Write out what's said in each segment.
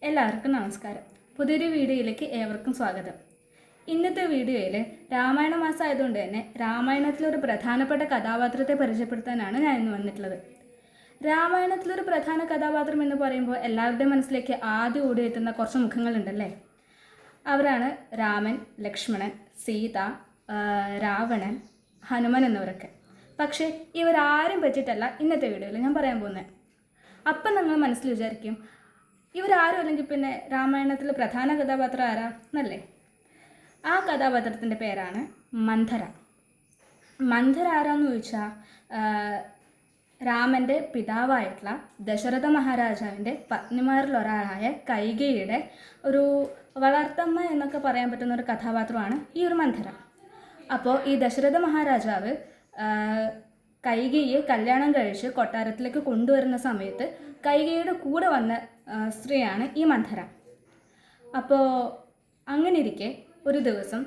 എല്ലാവർക്കും നമസ്കാരം. പുതിയൊരു വീഡിയോയിലേക്ക് ഏവർക്കും സ്വാഗതം. ഇന്നത്തെ വീഡിയോയിൽ രാമായണ മാസം ആയതുകൊണ്ട് തന്നെ രാമായണത്തിലൊരു പ്രധാനപ്പെട്ട കഥാപാത്രത്തെ പരിചയപ്പെടുത്താനാണ് ഞാൻ ഇന്ന് വന്നിട്ടുള്ളത്. രാമായണത്തിലൊരു പ്രധാന കഥാപാത്രം എന്ന് പറയുമ്പോൾ എല്ലാവരുടെയും മനസ്സിലേക്ക് ആദ്യം ഓടിയെത്തുന്ന കുറച്ച് മുഖങ്ങളുണ്ടല്ലേ. അവരാണ് രാമൻ, ലക്ഷ്മണൻ, സീത, രാവണൻ, ഹനുമാൻ എന്നിവരൊക്കെ. പക്ഷേ ഇവരാരും പറ്റിയിട്ടല്ല ഇന്നത്തെ വീഡിയോയിൽ ഞാൻ പറയാൻ പോകുന്നത്. അപ്പം നിങ്ങൾ മനസ്സിൽ വിചാരിക്കും, ഇവരാരും അല്ലെങ്കിൽ പിന്നെ രാമായണത്തിൽ പ്രധാന കഥാപാത്രം ആരാ എന്നല്ലേ. ആ കഥാപാത്രത്തിൻ്റെ പേരാണ് മന്ധര. മന്ധര ആരാന്ന് ചോദിച്ചാൽ രാമൻ്റെ പിതാവായിട്ടുള്ള ദശരഥ മഹാരാജാവിൻ്റെ പത്നിമാരിൽ ഒരാളായ കൈകേയിയുടെ ഒരു വളർത്തമ്മ എന്നൊക്കെ പറയാൻ പറ്റുന്ന ഒരു കഥാപാത്രമാണ് ഈ ഒരു മന്ധര. അപ്പോൾ ഈ ദശരഥ മഹാരാജാവ് കൈകേയിയെ കല്യാണം കഴിച്ച് കൊട്ടാരത്തിലേക്ക് കൊണ്ടുവരുന്ന സമയത്ത് കൈകേയിയുടെ കൂടെ വന്ന സ്ത്രീയാണ് ഈ മന്ധര. അപ്പോൾ അങ്ങനെ ഇരിക്കെ ഒരു ദിവസം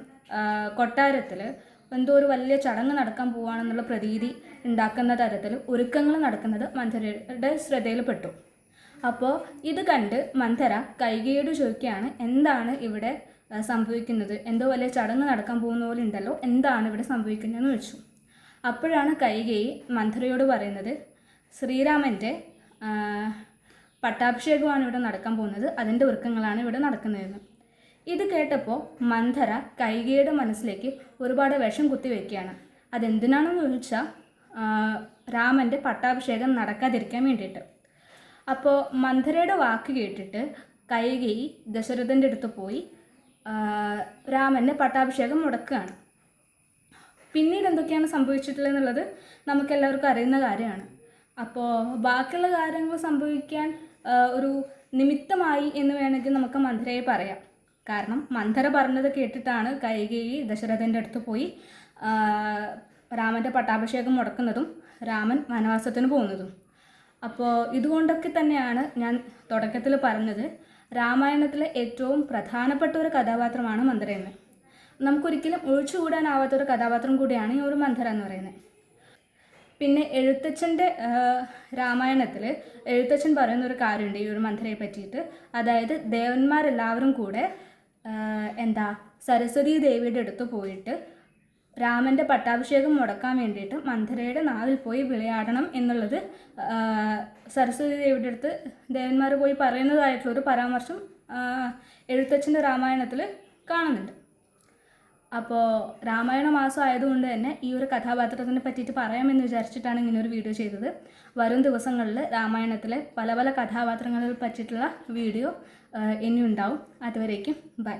കൊട്ടാരത്തിൽ എന്തോ ഒരു വലിയ ചടങ്ങ് നടക്കാൻ പോവുകയാണെന്നുള്ള പ്രതീതി ഉണ്ടാക്കുന്ന തരത്തിൽ ഒരുക്കങ്ങൾ നടക്കുന്നത് മന്ധരയുടെ ശ്രദ്ധയിൽപ്പെട്ടു. അപ്പോൾ ഇത് കണ്ട് മന്ധര കൈകേയിയോട് ചോദിക്കുകയാണ്, എന്താണ് ഇവിടെ സംഭവിക്കുന്നത്? എന്തോ വലിയ ചടങ്ങ് നടക്കാൻ പോകുന്ന പോലെ ഉണ്ടല്ലോ, എന്താണ് ഇവിടെ സംഭവിക്കുന്നതെന്ന് ചോദിച്ചു. അപ്പോഴാണ് കൈകേയി മന്ധരയോട് പറയുന്നത്, ശ്രീരാമൻ്റെ പട്ടാഭിഷേകമാണ് ഇവിടെ നടക്കാൻ പോകുന്നത്, അതിൻ്റെ ഒരുക്കങ്ങളാണ് ഇവിടെ നടക്കുന്നതെന്ന്. ഇത് കേട്ടപ്പോൾ മന്ധര കൈകേയിയുടെ മനസ്സിലേക്ക് ഒരുപാട് വിഷം കുത്തിവെക്കുകയാണ്. അതെന്തിനാണെന്ന് ചോദിച്ചാൽ രാമൻ്റെ പട്ടാഭിഷേകം നടക്കാതിരിക്കാൻ വേണ്ടിയിട്ട്. അപ്പോൾ മന്ധരയുടെ വാക്ക് കേട്ടിട്ട് കൈകേയി ദശരഥൻ്റെ അടുത്ത് പോയി രാമൻ്റെ പട്ടാഭിഷേകം മുടക്കുകയാണ്. പിന്നീട് എന്തൊക്കെയാണ് സംഭവിച്ചിട്ടുള്ളത് എന്നുള്ളത് നമുക്കെല്ലാവർക്കും അറിയുന്ന കാര്യമാണ്. അപ്പോൾ ബാക്കിയുള്ള കാര്യങ്ങൾ സംഭവിക്കാൻ ഒരു നിമിത്തമായി എന്ന് വേണമെങ്കിൽ നമുക്ക് മന്ധരയെ പറയാം. കാരണം മന്ധര പറഞ്ഞത് കേട്ടിട്ടാണ് കൈകേയി ദശരഥൻ്റെ അടുത്ത് പോയി രാമൻ്റെ പട്ടാഭിഷേകം മുടക്കുന്നതും രാമൻ വനവാസത്തിന് പോകുന്നതും. അപ്പോൾ ഇതുകൊണ്ടൊക്കെ തന്നെയാണ് ഞാൻ തുടക്കത്തിൽ പറഞ്ഞത്, രാമായണത്തിലെ ഏറ്റവും പ്രധാനപ്പെട്ട ഒരു കഥാപാത്രമാണ് മന്ധര എന്ന്. നമുക്കൊരിക്കലും ഒഴിച്ചുകൂടാനാവാത്തൊരു കഥാപാത്രം കൂടിയാണ് ഈ ഒരു മന്ധര എന്ന് പറയുന്നത്. പിന്നെ എഴുത്തച്ഛൻ്റെ രാമായണത്തിൽ എഴുത്തച്ഛൻ പറയുന്ന ഒരു കാര്യമുണ്ട് ഈ ഒരു മന്ധരയെ പറ്റിയിട്ട്. അതായത് ദേവന്മാരെല്ലാവരും കൂടെ സരസ്വതി ദേവിയുടെ അടുത്ത് പോയിട്ട് രാമൻ്റെ പട്ടാഭിഷേകം മുടക്കാൻ വേണ്ടിയിട്ട് മന്ധരയുടെ നാവിൽ പോയി വിളയാടണം എന്നുള്ളത് സരസ്വതി ദേവിയുടെ അടുത്ത് ദേവന്മാർ പോയി പറയുന്നതായിട്ടുള്ളൊരു പരാമർശം എഴുത്തച്ഛൻ്റെ രാമായണത്തിൽ കാണുന്നുണ്ട്. അപ്പോൾ രാമായണ മാസം ആയതുകൊണ്ട് തന്നെ ഈ ഒരു കഥാപാത്രത്തിനെ പറ്റിയിട്ട് പറയാമെന്ന് വിചാരിച്ചിട്ടാണ് ഇങ്ങനെ ഒരു വീഡിയോ ചെയ്തത്. വരും ദിവസങ്ങളിൽ രാമായണത്തിലെ പല പല കഥാപാത്രങ്ങളെ പറ്റിയിട്ടുള്ള വീഡിയോ ഇനിയുണ്ടാവും. അതുവരേക്കും ബൈ.